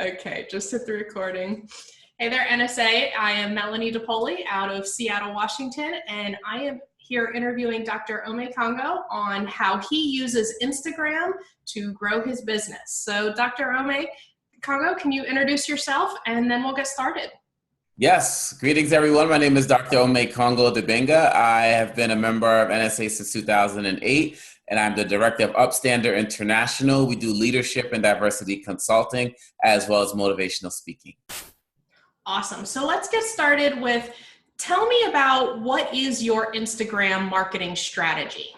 Okay, just hit the recording. Hey there, NSA. I am Melanie DePoli out of Seattle, Washington, and I am here interviewing Dr. Omekongo on how he uses Instagram to grow his business. So, Dr. Omekongo, can you introduce yourself and then we'll get started? Yes, greetings everyone. My name is Dr. Omekongo Dibinga. I have been a member of NSA since 2008, and I'm the director of Upstander International. We do leadership and diversity consulting, as well as motivational speaking. Awesome. So let's get started with, tell me about what is your Instagram marketing strategy?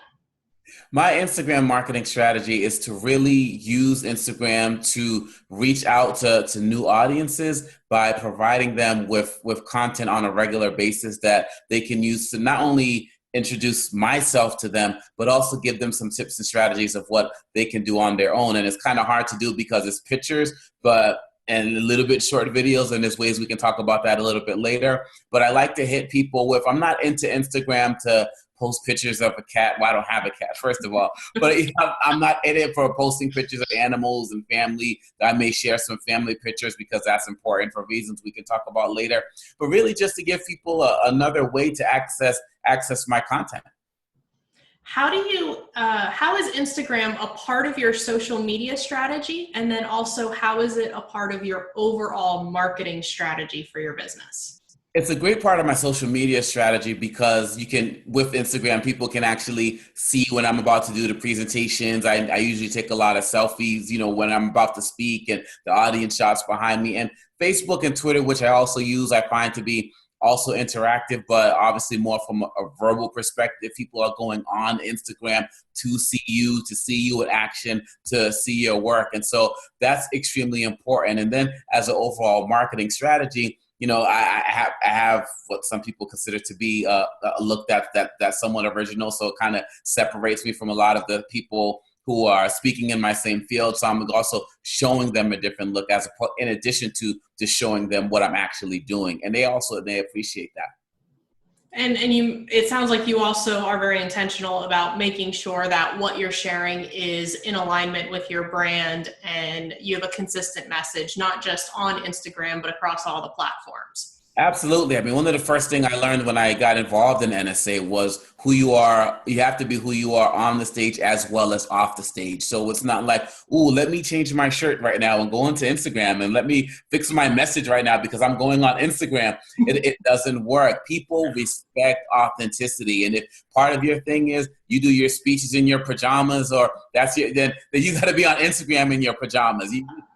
My Instagram marketing strategy is to really use Instagram to reach out to new audiences by providing them with content on a regular basis that they can use to not only introduce myself to them, but also give them some tips and strategies of what they can do on their own. And it's kind of hard to do because it's pictures, and a little bit short videos, and there's ways we can talk about that a little bit later. But I like to hit people with, I'm not into Instagram to post pictures of a cat. Well, I don't have a cat, first of all, but I'm not in it for posting pictures of animals and family. I may share some family pictures because that's important for reasons we can talk about later, but really just to give people another way to access my content. How is Instagram a part of your social media strategy? And then also, how is it a part of your overall marketing strategy for your business? It's a great part of my social media strategy because with Instagram, people can actually see when I'm about to do the presentations. I usually take a lot of selfies, when I'm about to speak, and the audience shots behind me. And Facebook and Twitter, which I also use, I find to be also interactive, but obviously more from a verbal perspective. People are going on Instagram to see you in action, to see your work. And so that's extremely important. And then as an overall marketing strategy, I have what some people consider to be a look that's somewhat original. So it kind of separates me from a lot of the people who are speaking in my same field. So I'm also showing them a different look in addition to just showing them what I'm actually doing. And they appreciate that. And it sounds like you also are very intentional about making sure that what you're sharing is in alignment with your brand and you have a consistent message, not just on Instagram, but across all the platforms. Absolutely. I mean, one of the first things I learned when I got involved in NSA was who you are. You have to be who you are on the stage as well as off the stage. So it's not like, ooh, let me change my shirt right now and go into Instagram and let me fix my message right now because I'm going on Instagram. It doesn't work. People respect authenticity. And if part of your thing is you do your speeches in your pajamas, or then you got to be on Instagram in your pajamas.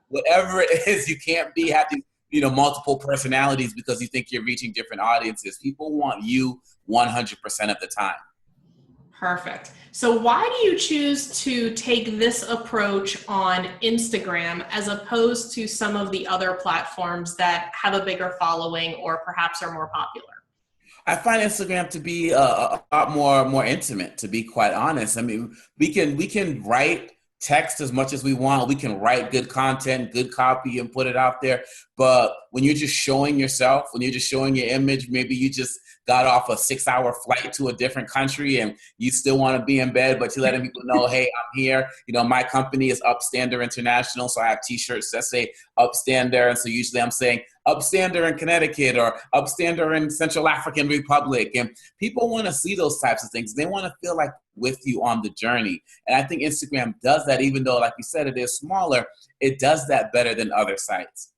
Whatever it is, you can't have these multiple personalities because you think you're reaching different audiences. People want you 100% of the time. Perfect. So why do you choose to take this approach on Instagram as opposed to some of the other platforms that have a bigger following or perhaps are more popular? I find Instagram to be a lot more intimate, to be quite honest. I mean, we can write text as much as we want. We can write good content, good copy, and put it out there. But when you're just showing yourself, when you're just showing your image, maybe you just got off a 6-hour flight to a different country and you still want to be in bed, but you're letting people know, hey, I'm here. My company is Upstander International. So I have t-shirts that say Upstander. And so usually I'm saying Upstander in Connecticut or Upstander in Central African Republic. And people want to see those types of things. They want to feel like with you on the journey. And I think Instagram does that, even though, like you said, it is smaller, it does that better than other sites.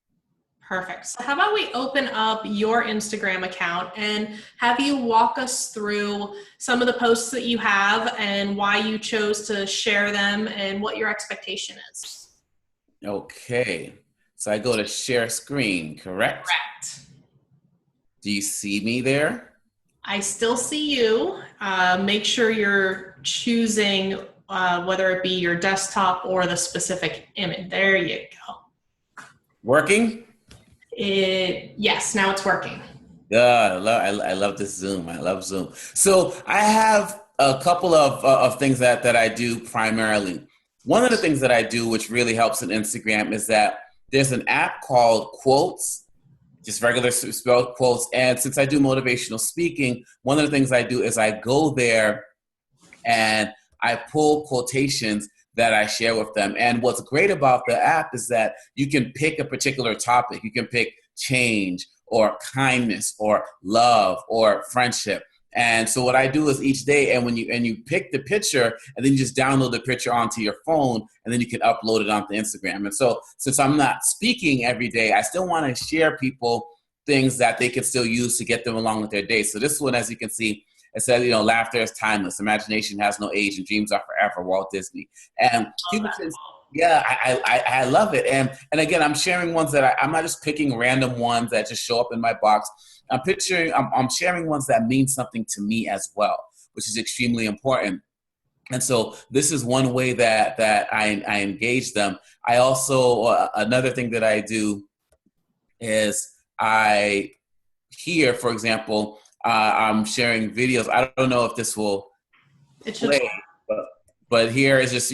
Perfect. So how about we open up your Instagram account and have you walk us through some of the posts that you have and why you chose to share them and what your expectation is. Okay. So I go to share screen, correct? Correct. Do you see me there? I still see you. Make sure you're choosing whether it be your desktop or the specific image. There you go. Working? Yes, now it's working. Yeah, I love this Zoom. I love Zoom. So I have a couple of things that I do primarily. One of the things that I do, which really helps in Instagram, is that there's an app called Quotes, just regular spelled quotes. And since I do motivational speaking, one of the things I do is I go there and I pull quotations that I share with them. And what's great about the app is that you can pick a particular topic. You can pick change or kindness or love or friendship. And so what I do is each day, and when you pick the picture, and then you just download the picture onto your phone, and then you can upload it onto Instagram. And so since I'm not speaking every day, I still want to share people things that they can still use to get them along with their day. So this one, as you can see, it says, laughter is timeless, imagination has no age, and dreams are forever, Walt Disney. And people can, yeah, I love it. And again, I'm sharing ones that I'm not just picking random ones that just show up in my box. I'm sharing ones that mean something to me as well, which is extremely important. And so this is one way that I engage them. I also, another thing that I do is for example, I'm sharing videos. I don't know if this will play, but here is just,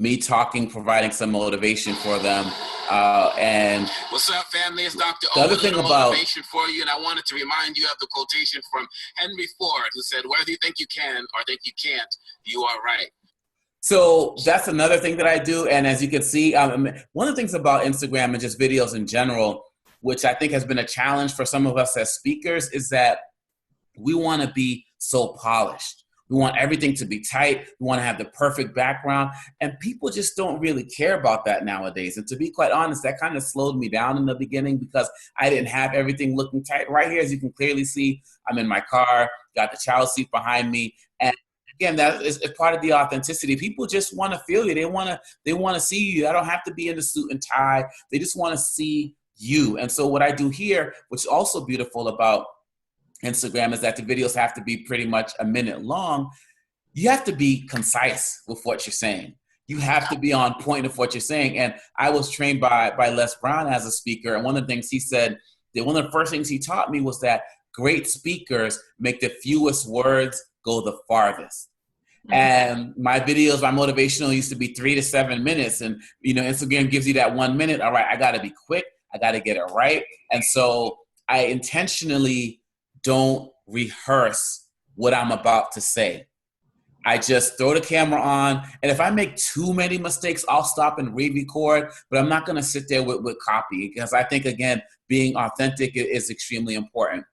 me talking, providing some motivation for them. And what's up, family? It's Dr. The other thing about motivation for you, and I wanted to remind you of the quotation from Henry Ford, who said, "Whether you think you can or think you can't, you are right." So that's another thing that I do. And as you can see, one of the things about Instagram and just videos in general, which I think has been a challenge for some of us as speakers, is that we want to be so polished. We want everything to be tight. We want to have the perfect background. And people just don't really care about that nowadays. And to be quite honest, that kind of slowed me down in the beginning because I didn't have everything looking tight. Right here, as you can clearly see, I'm in my car, got the child seat behind me. And again, that is part of the authenticity. People just want to feel you. They want to see you. I don't have to be in the suit and tie. They just want to see you. And so what I do here, which is also beautiful about Instagram, is that the videos have to be pretty much a minute long. You have to be concise with what you're saying. You have to be on point of what you're saying. And I was trained by Les Brown as a speaker. And one of the things he said, that one of the first things he taught me was that great speakers make the fewest words go the farthest. Mm-hmm. And my videos, my motivational used to be 3 to 7 minutes. And, Instagram gives you that 1 minute. All right, I got to be quick. I got to get it right. And so I intentionally don't rehearse what I'm about to say. I just throw the camera on, and if I make too many mistakes, I'll stop and re-record, but I'm not going to sit there with copy, because I think, again, being authentic is extremely important.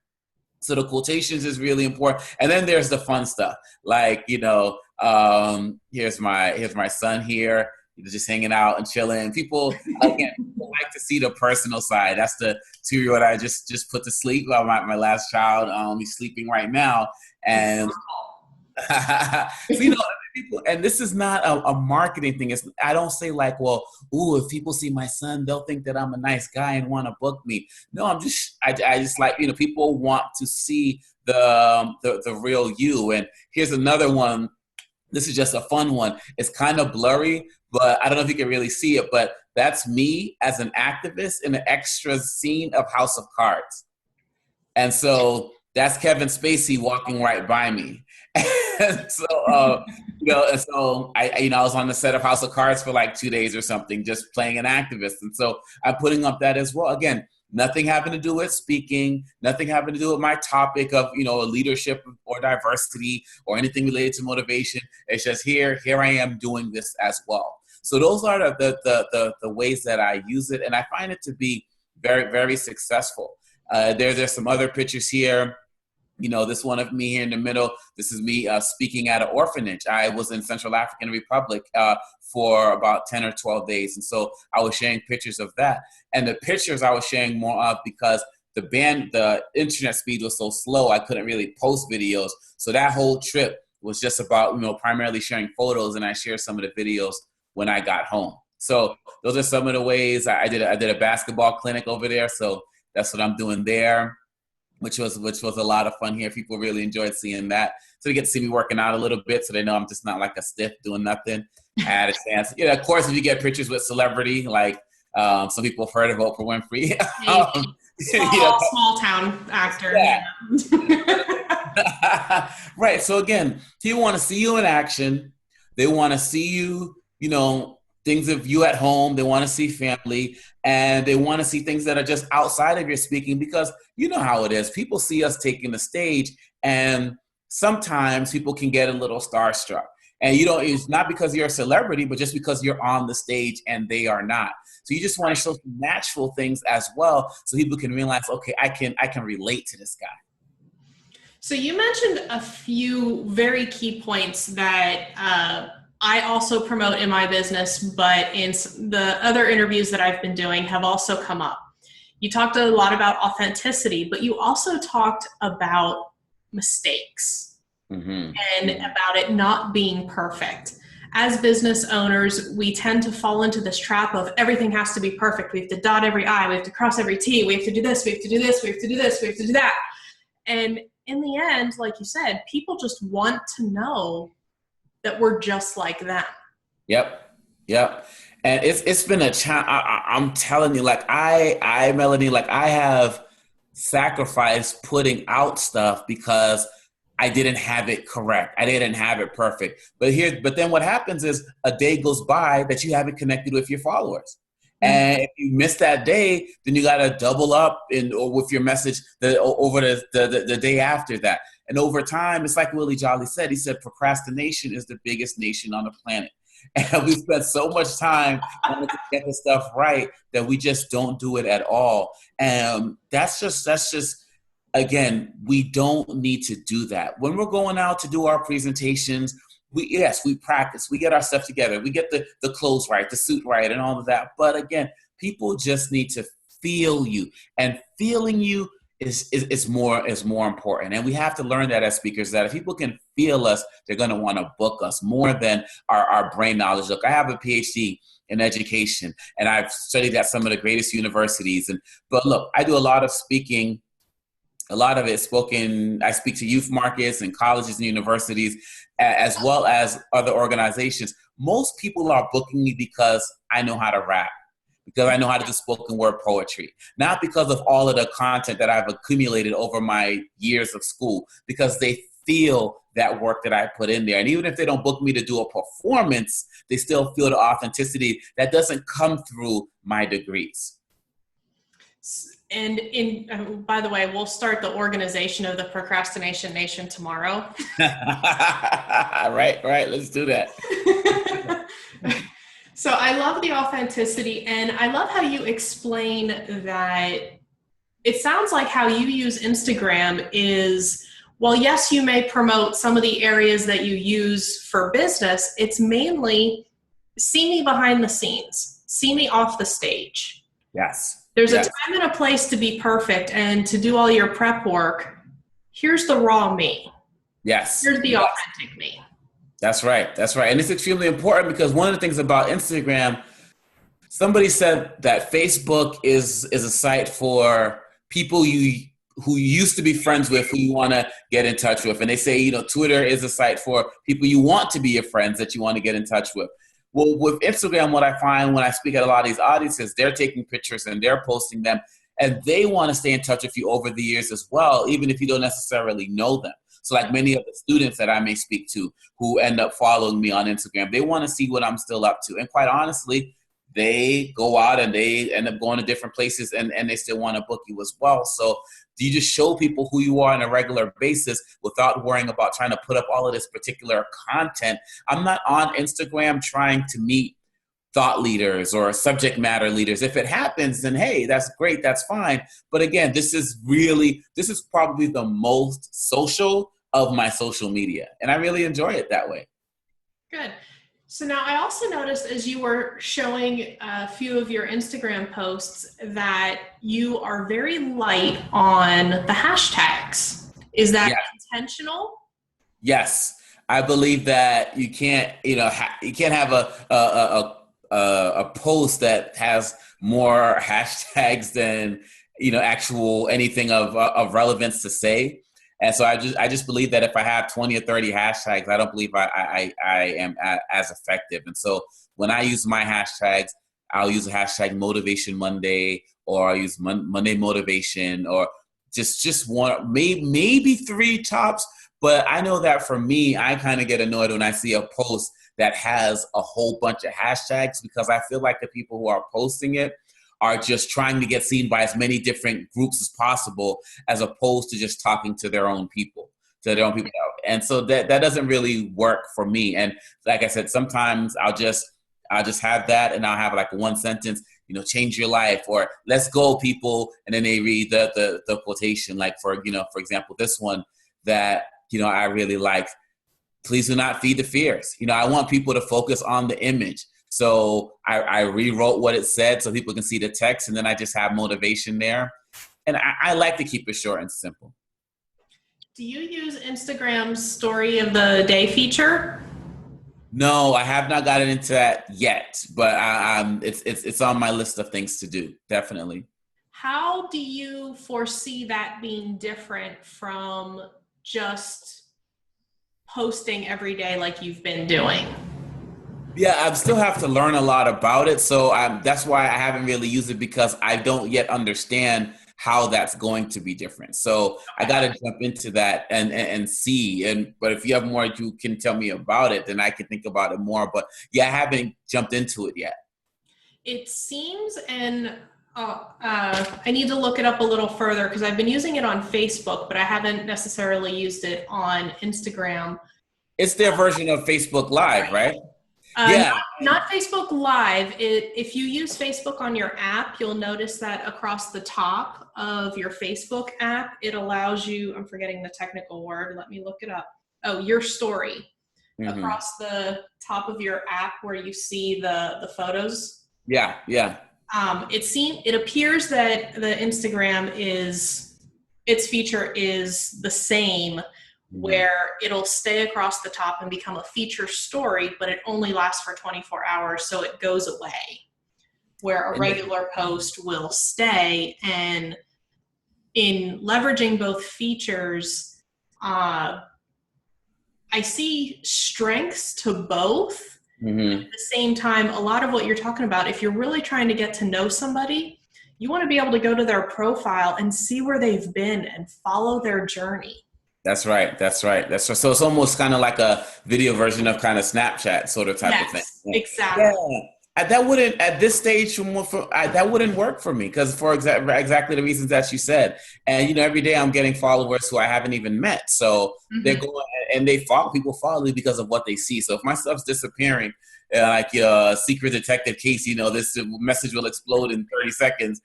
So the quotations is really important. And then there's the fun stuff. Like, here's my son here, just hanging out and chilling. People, again, people like to see the personal side. That's the 2-year-old I just put to sleep. Well, my last child, he's sleeping right now. And so, people, and this is not a marketing thing. I don't say like, well, if people see my son, they'll think that I'm a nice guy and want to book me. No, I just like, people want to see the real you. And here's another one. This is just a fun one. It's kind of blurry, but I don't know if you can really see it, but that's me as an activist in an extra scene of House of Cards. And so that's Kevin Spacey walking right by me. And so, I was on the set of House of Cards for like 2 days or something, just playing an activist. And so I'm putting up that as well. Again, nothing having to do with speaking, nothing having to do with my topic of, leadership or diversity or anything related to motivation. It's just here I am doing this as well. So those are the ways that I use it. And I find it to be very, very successful. There's some other pictures here. This one of me here in the middle, this is me speaking at an orphanage. I was in Central African Republic for about 10 or 12 days. And so I was sharing pictures of that. And the pictures I was sharing more of because the internet speed was so slow, I couldn't really post videos. So that whole trip was just about, primarily sharing photos, and I shared some of the videos when I got home. So those are some of the ways. I did a basketball clinic over there. So that's what I'm doing there. Which was a lot of fun here. People really enjoyed seeing that. So they get to see me working out a little bit, so they know I'm just not like a stiff doing nothing. I had a chance. Of course, if you get pictures with celebrity, like some people have heard of Oprah Winfrey. Small town actor. Yeah. Right. So again, people want to see you in action. They want to see you, things of you at home. They want to see family, and they want to see things that are just outside of your speaking, because you know how it is. People see us taking the stage, and sometimes people can get a little starstruck. And it's not because you're a celebrity, but just because you're on the stage and they are not. So you just want to show some natural things as well, so people can realize, okay, I can relate to this guy. So you mentioned a few very key points that I also promote in my business, but in the other interviews that I've been doing have also come up. You talked a lot about authenticity, but you also talked about mistakes and about it not being perfect. As business owners, we tend to fall into this trap of everything has to be perfect. We have to dot every I, we have to cross every T, we have to do this, we have to do this, we have to do this, we have to do that. And in the end, like you said, people just want to know that we're just like them. Yep. And it's been a challenge. I'm telling you, like Melanie, like I have sacrificed putting out stuff because I didn't have it correct. I didn't have it perfect. But then what happens is a day goes by that you haven't connected with your followers. And if you miss that day, then you got to double up with your message over the day after that. And over time, it's like Willie Jolly said. He said, procrastination is the biggest nation on the planet. And we spend so much time wanting to get the stuff right that we just don't do it at all. And that's just, again, we don't need to do that. When we're going out to do our presentations, we practice, we get our stuff together, we get the clothes right, the suit right, and all of that. But again, people just need to feel you, and feeling you is more important. And we have to learn that as speakers, that if people can feel us, they're going to want to book us more than our brain knowledge. Look, I have a PhD in education, and I've studied at some of the greatest universities. But look, I do a lot of speaking. A lot of it spoken. I speak to youth markets and colleges and universities, as well as other organizations. Most people are booking me because I know how to rap, because I know how to do spoken word poetry, not because of all of the content that I've accumulated over my years of school, because they feel that work that I put in there. And even if they don't book me to do a performance, they still feel the authenticity that doesn't come through my degrees. And by the way, we'll start the organization of the Procrastination Nation tomorrow. Right. Let's do that. So I love the authenticity, and I love how you explain that it sounds like how you use Instagram is, well, yes, you may promote some of the areas that you use for business. It's mainly see me behind the scenes, see me off the stage. Yes. There's a time and a place to be perfect and to do all your prep work. Here's the raw me. Yes. Here's the authentic me. That's right. And it's extremely important, because one of the things about Instagram, somebody said that Facebook is a site for people who used to be friends with, who you want to get in touch with. And they say, Twitter is a site for people you want to be your friends, that you want to get in touch with. Well, with Instagram, what I find when I speak at a lot of these audiences, they're taking pictures and they're posting them, and they want to stay in touch with you over the years as well, even if you don't necessarily know them. So like many of the students that I may speak to who end up following me on Instagram, they want to see what I'm still up to. And quite honestly, they go out and they end up going to different places, and they still want to book you as well. So you just show people who you are on a regular basis without worrying about trying to put up all of this particular content. I'm not on Instagram trying to meet thought leaders or subject matter leaders. If it happens, then hey, that's great, that's fine. But again, this is probably the most social of my social media, and I really enjoy it that way. Good. So now I also noticed, as you were showing a few of your Instagram posts, that you are very light on the hashtags. Is that intentional? Yes. I believe that you can't have a post that has more hashtags than, actual anything of relevance to say. And so I just believe that if I have 20 or 30 hashtags, I don't believe I am as effective. And so when I use my hashtags, I'll use a hashtag Motivation Monday, or I'll use Monday Motivation, or just one, maybe three tops. But I know that for me, I kind of get annoyed when I see a post that has a whole bunch of hashtags, because I feel like the people who are posting it are just trying to get seen by as many different groups as possible, as opposed to just talking to their own people, So they don't people out. And so that doesn't really work for me. And like I said, sometimes I'll just have that, and I'll have like one sentence, change your life, or let's go people. And then they read the quotation, like for example, this one that, I really like, please do not feed the fears. I want people to focus on the image. So I rewrote what it said so people can see the text, and then I just have motivation there. And I like to keep it short and simple. Do you use Instagram's story of the day feature? No, I have not gotten into that yet, but it's on my list of things to do, definitely. How do you foresee that being different from just posting every day like you've been doing? Yeah, I still have to learn a lot about it, so that's why I haven't really used it, because I don't yet understand how that's going to be different. So I got to jump into that and see. But if you have more you can tell me about it, then I can think about it more. But yeah, I haven't jumped into it yet. It seems, and I need to look it up a little further because I've been using it on Facebook, but I haven't necessarily used it on Instagram. It's their version of Facebook Live, right? Yeah. Not Facebook Live. If you use Facebook on your app, you'll notice that across the top of your Facebook app, it allows you, I'm forgetting the technical word, let me look it up. Oh, your story. Mm-hmm. Across the top of your app where you see the photos. Yeah. It appears that the Instagram its feature is the same, where it'll stay across the top and become a feature story, but it only lasts for 24 hours, so it goes away, where a regular post will stay. And in leveraging both features, I see strengths to both. Mm-hmm. At the same time, a lot of what you're talking about, if you're really trying to get to know somebody, you want to be able to go to their profile and see where they've been and follow their journey. That's right. So it's almost kind of like a video version of kind of Snapchat sort of type of thing. Exactly. Yeah. That wouldn't, at this stage, that wouldn't work for me, because for exactly the reasons that you said. And, every day I'm getting followers who I haven't even met. So they're going and people follow me because of what they see. So if my stuff's disappearing, like a secret detective case, this message will explode in 30 seconds.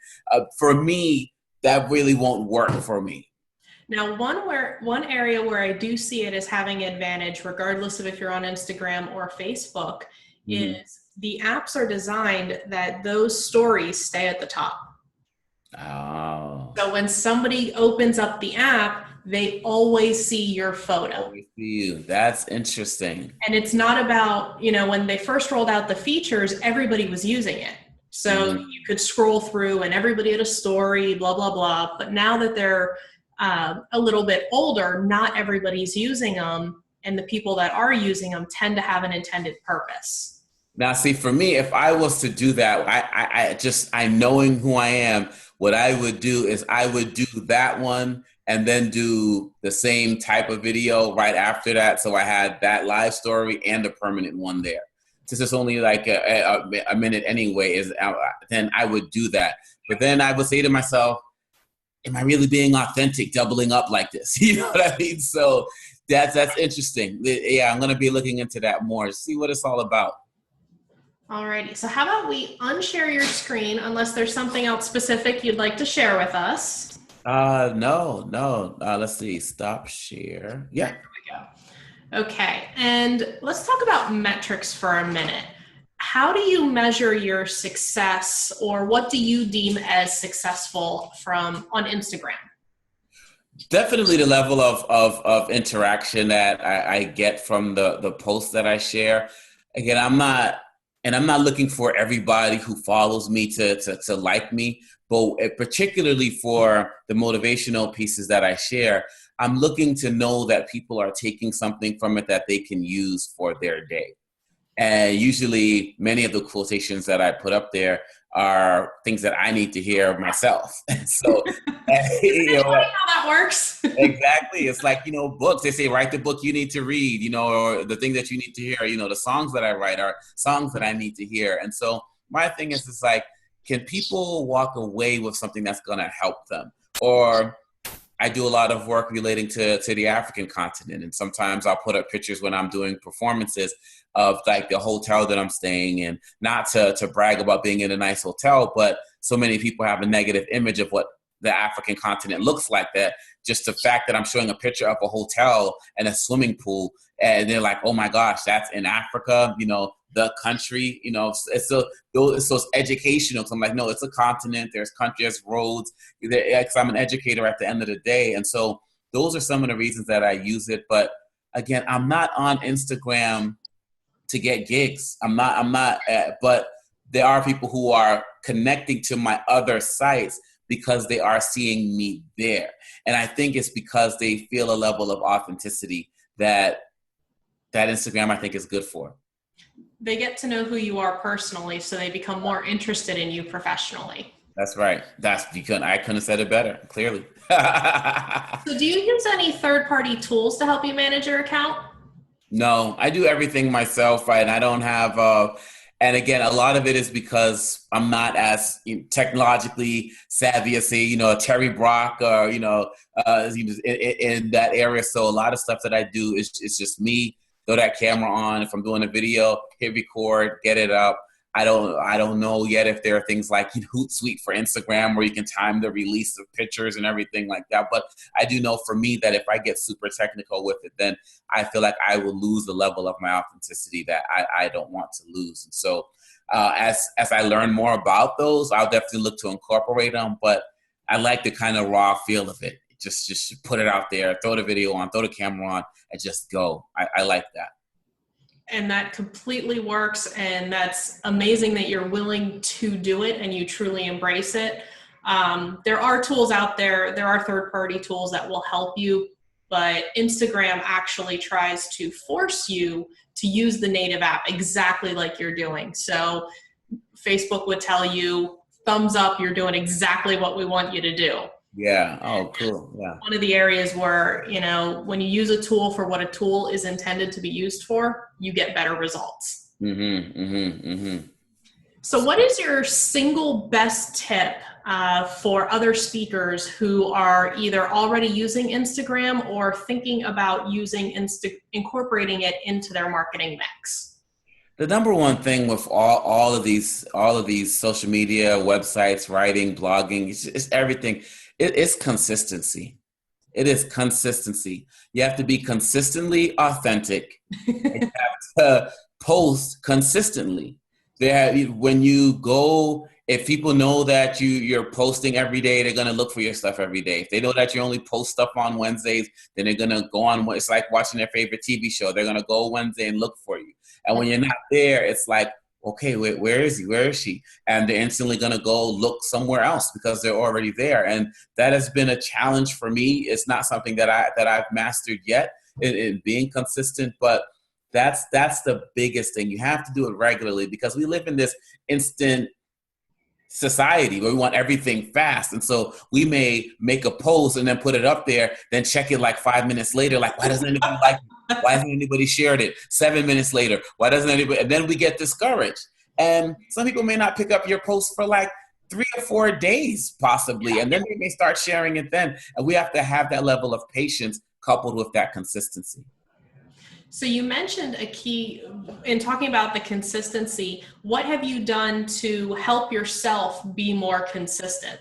For me, that really won't work for me. Now, one area where I do see it as having advantage, regardless of if you're on Instagram or Facebook, is the apps are designed that those stories stay at the top. Oh. So when somebody opens up the app, they always see your photo. Always see you. That's interesting. And it's not about, when they first rolled out the features, everybody was using it. So you could scroll through and everybody had a story, blah, blah, blah. But now that they're a little bit older, not everybody's using them, and the people that are using them tend to have an intended purpose. Now, see, for me, if I was to do that, I knowing who I am, what I would do is I would do that one and then do the same type of video right after that. So I had that live story and the permanent one there. Since it's only like a minute anyway, then I would do that. But then I would say to myself, am I really being authentic, doubling up like this? You know what I mean? So that's interesting. Yeah, I'm going to be looking into that more, see what it's all about. Alrighty, so how about we unshare your screen unless there's something else specific you'd like to share with us? No. Let's see, stop share. Yeah. There we go. Okay, and let's talk about metrics for a minute. How do you measure your success, or what do you deem as successful on Instagram? Definitely the level of interaction that I get from the posts that I share. Again, I'm not looking for everybody who follows me to like me, but particularly for the motivational pieces that I share, I'm looking to know that people are taking something from it that they can use for their day. And usually many of the quotations that I put up there are things that I need to hear myself. So, how that works. Exactly. It's like, books, they say, write the book you need to read, or the thing that you need to hear, the songs that I write are songs that I need to hear. And so my thing is, it's like, can people walk away with something that's going to help them? Or I do a lot of work relating to the African continent. And sometimes I'll put up pictures when I'm doing performances of like the hotel that I'm staying in, not to brag about being in a nice hotel, but so many people have a negative image of what the African continent looks like, that just the fact that I'm showing a picture of a hotel and a swimming pool, and they're like, oh my gosh, that's in Africa, the country, so it's educational. So I'm like, no, it's a continent. There's countries, roads. Because I'm an educator at the end of the day. And so those are some of the reasons that I use it. But again, I'm not on Instagram to get gigs. I'm not, but there are people who are connecting to my other sites because they are seeing me there. And I think it's because they feel a level of authenticity that Instagram, I think, is good for. They get to know who you are personally, so they become more interested in you professionally. That's right. I couldn't have said it better, clearly. So do you use any third-party tools to help you manage your account? No, I do everything myself, right? And I don't have, and again, a lot of it is because I'm not as technologically savvy as, say, Terry Brock or, in that area. So a lot of stuff that I do is just me. Throw that camera on. If I'm doing a video, hit record, get it up. I don't know yet if there are things like Hootsuite for Instagram where you can time the release of pictures and everything like that. But I do know for me that if I get super technical with it, then I feel like I will lose the level of my authenticity that I don't want to lose. And so as I learn more about those, I'll definitely look to incorporate them. But I like the kind of raw feel of it. Just put it out there, throw the video on, throw the camera on, and just go. I like that. And that completely works, and that's amazing that you're willing to do it and you truly embrace it. There are tools out there, there are third-party tools that will help you, but Instagram actually tries to force you to use the native app exactly like you're doing. So Facebook would tell you, thumbs up, you're doing exactly what we want you to do. Yeah. Oh, cool. Yeah. One of the areas where, when you use a tool for what a tool is intended to be used for, you get better results. So what is your single best tip for other speakers who are either already using Instagram or thinking about incorporating it into their marketing mix? The number one thing with all of these social media websites, writing, blogging, it's everything. It's consistency. It is consistency. You have to be consistently authentic. You have to post consistently. When you go, if people know that you're posting every day, they're gonna look for your stuff every day. If they know that you only post stuff on Wednesdays, then they're gonna go on. It's like watching their favorite TV show. They're gonna go Wednesday and look for you. And when you're not there, it's like, okay, where is he? Where is she? And they're instantly going to go look somewhere else because they're already there. And that has been a challenge for me. It's not something that I've mastered yet in being consistent, but that's the biggest thing. You have to do it regularly because we live in this instant society where we want everything fast. And so we may make a post and then put it up there, then check it like 5 minutes later, like, why doesn't anybody like it? Why hasn't anybody shared it? 7 minutes later, why doesn't anybody? And then we get discouraged. And some people may not pick up your post for like 3 or 4 days possibly. And then they may start sharing it then. And we have to have that level of patience coupled with that consistency. So you mentioned a key in talking about the consistency. What have you done to help yourself be more consistent?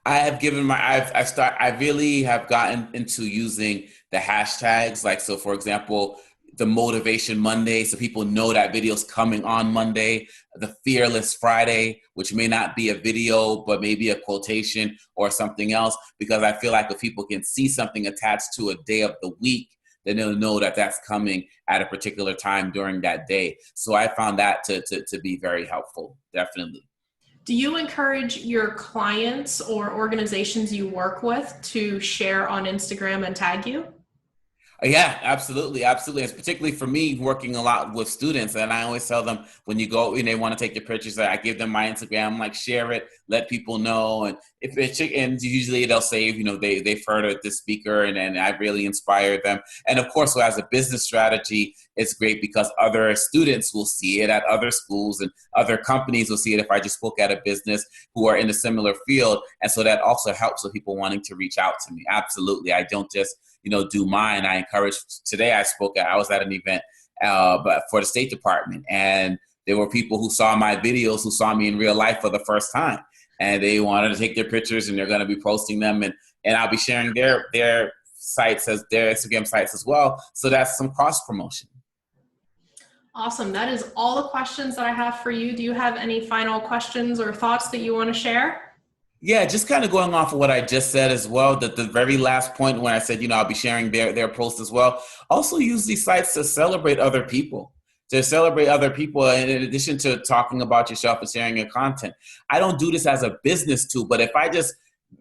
I really have gotten into using the hashtags. Like, so for example, the Motivation Monday, so people know that video's coming on Monday. The Fearless Friday, which may not be a video, but maybe a quotation or something else, because I feel like if people can see something attached to a day of the week, then they'll know that that's coming at a particular time during that day. So I found that to be very helpful, definitely. Do you encourage your clients or organizations you work with to share on Instagram and tag you? Yeah, absolutely. Absolutely. It's particularly for me working a lot with students. And I always tell them when you go and they want to take your pictures, I give them my Instagram, I'm like, share it, let people know. And if it's, and usually they'll say, they've heard of this speaker and I really inspired them. And of course, so as a business strategy, it's great because other students will see it at other schools and other companies will see it if I just spoke at a business who are in a similar field. And so that also helps with people wanting to reach out to me. Absolutely. I don't just do mine. I encourage. Today I was at an event but for the State Department, and there were people who saw my videos, who saw me in real life for the first time, and they wanted to take their pictures, and they're going to be posting them, and I'll be sharing their sites as their Instagram sites as well. So that's some cross promotion. Awesome. That is all the questions that I have for you. Do you have any final questions or thoughts that you want to share? Yeah, just kind of going off of what I just said as well, that the very last point when I said, I'll be sharing their posts as well. Also use these sites to celebrate other people, in addition to talking about yourself and sharing your content. I don't do this as a business tool, but if I just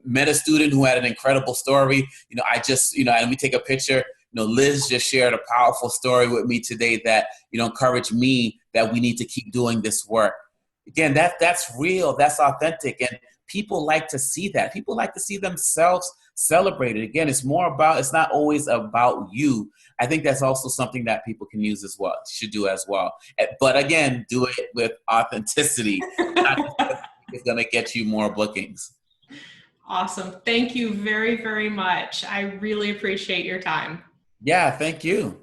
met a student who had an incredible story, and we take a picture, Liz just shared a powerful story with me today that, encouraged me that we need to keep doing this work. Again, that's real, that's authentic. And people like to see that. People like to see themselves celebrated. Again, it's not always about you. I think that's also something that people can use as well, should do as well. But again, do it with authenticity. It's going to get you more bookings. Awesome. Thank you very, very much. I really appreciate your time. Yeah, thank you.